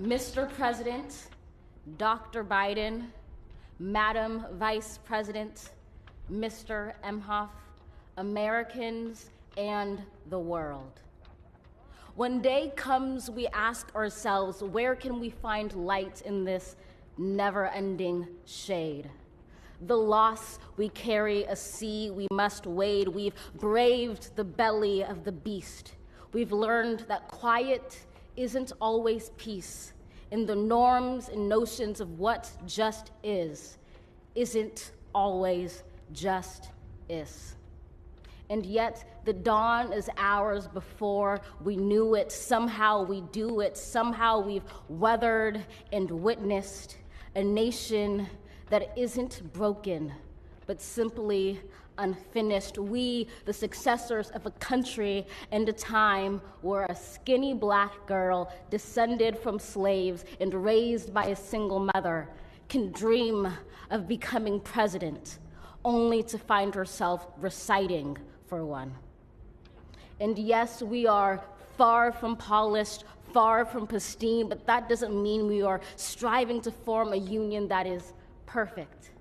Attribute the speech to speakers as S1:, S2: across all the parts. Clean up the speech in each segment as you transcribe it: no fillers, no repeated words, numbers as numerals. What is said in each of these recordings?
S1: Mr. President, Dr. Biden, Madam Vice President, Mr. Emhoff, Americans, and the world. When day comes, we ask ourselves, where can we find light in this never-ending shade? The loss we carry, a sea we must wade. We've braved the belly of the beast. We've learned that quiet isn't always peace, and the norms and notions of what just isn't always just is. And yet the dawn is ours before we knew it. Somehow we do it. Somehow we've weathered and witnessed a nation that isn't broken, but simply unfinished. We, the successors of a country and a time where a skinny black girl descended from slaves and raised by a single mother can dream of becoming president, only to find herself reciting for one. And yes, we are far from polished, far from pristine, but that doesn't mean we are striving to form a union that is perfect.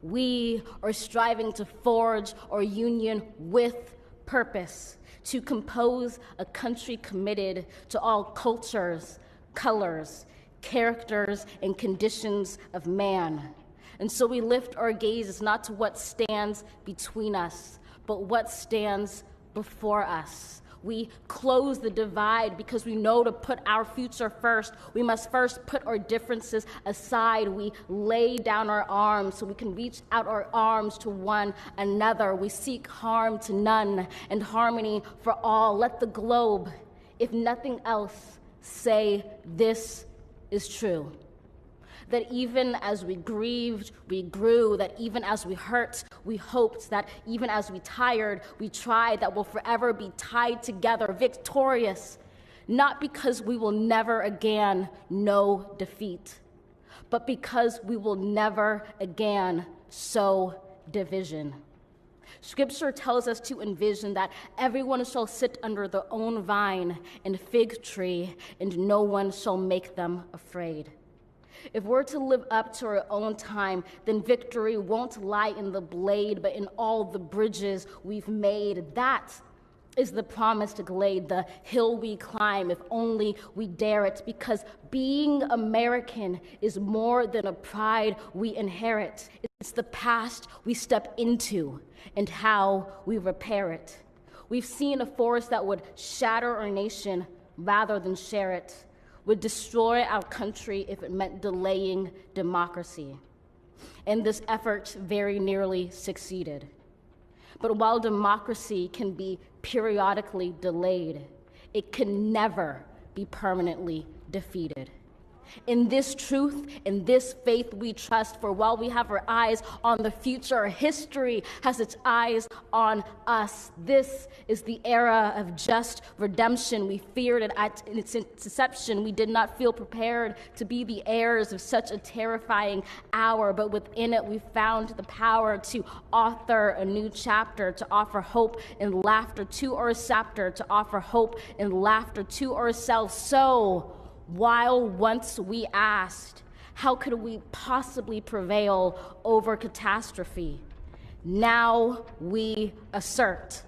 S1: We are striving to forge our union with purpose, to compose a country committed to all cultures, colors, characters, and conditions of man. And so we lift our gazes not to what stands between us, but what stands before us. We close the divide because we know to put our future first, we must first put our differences aside. We lay down our arms so we can reach out our arms to one another. We seek harm to none and harmony for all. Let the globe, if nothing else, say this is true. That even as we grieved, we grew, that even as we hurt, we hoped, that even as we tired, we tried, that we'll forever be tied together, victorious, not because we will never again know defeat, but because we will never again sow division. Scripture tells us to envision that everyone shall sit under their own vine and fig tree, and no one shall make them afraid. If we're to live up to our own time, then victory won't lie in the blade, but in all the bridges we've made. That is the promised glade, the hill we climb, if only we dare it, because being American is more than a pride we inherit. It's the past we step into and how we repair it. We've seen a force that would shatter our nation rather than share it, would destroy our country if it meant delaying democracy. And this effort very nearly succeeded. But while democracy can be periodically delayed, it can never be permanently defeated. In this truth, in this faith we trust, for while we have our eyes on the future, history has its eyes on us. This is the era of just redemption. We feared it at its inception. We did not feel prepared to be the heirs of such a terrifying hour, but within it we found the power to author a new chapter, to offer hope and laughter to our scepter, to offer hope and laughter to ourselves. So, while once we asked, how could we possibly prevail over catastrophe? Now we assert,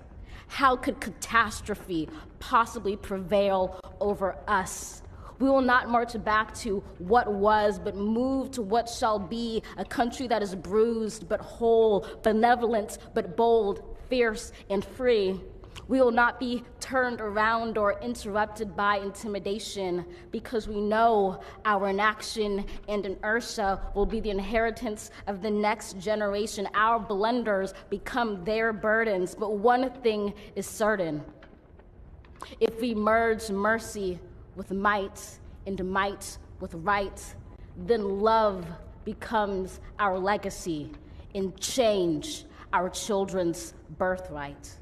S1: how could catastrophe possibly prevail over us? We will not march back to what was, but move to what shall be, a country that is bruised but whole, benevolent but bold, fierce and free. We will not be turned around or interrupted by intimidation, because we know our inaction and inertia will be the inheritance of the next generation. Our blunders become their burdens. But one thing is certain: if we merge mercy with might and might with right, then love becomes our legacy and change our children's birthright.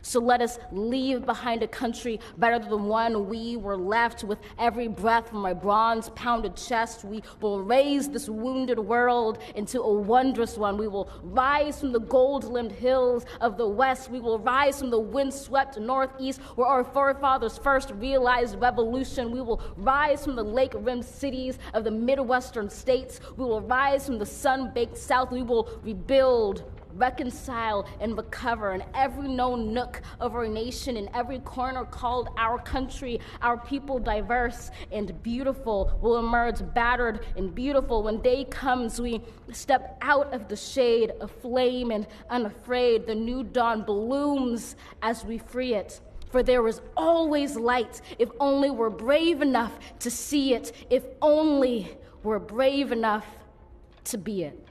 S1: So let us leave behind a country better than the one we were left. With every breath from my bronze-pounded chest, we will raise this wounded world into a wondrous one. We will rise from the gold-limbed hills of the West. We will rise from the wind-swept Northeast, where our forefathers first realized revolution. We will rise from the lake-rimmed cities of the Midwestern states. We will rise from the sun-baked South. We will rebuild, reconcile, and recover in every known nook of our nation, in every corner called our country. Our people, diverse and beautiful, will emerge battered and beautiful. When day comes, we step out of the shade, aflame and unafraid. The new dawn blooms as we free it. For there is always light, if only we're brave enough to see it, if only we're brave enough to be it.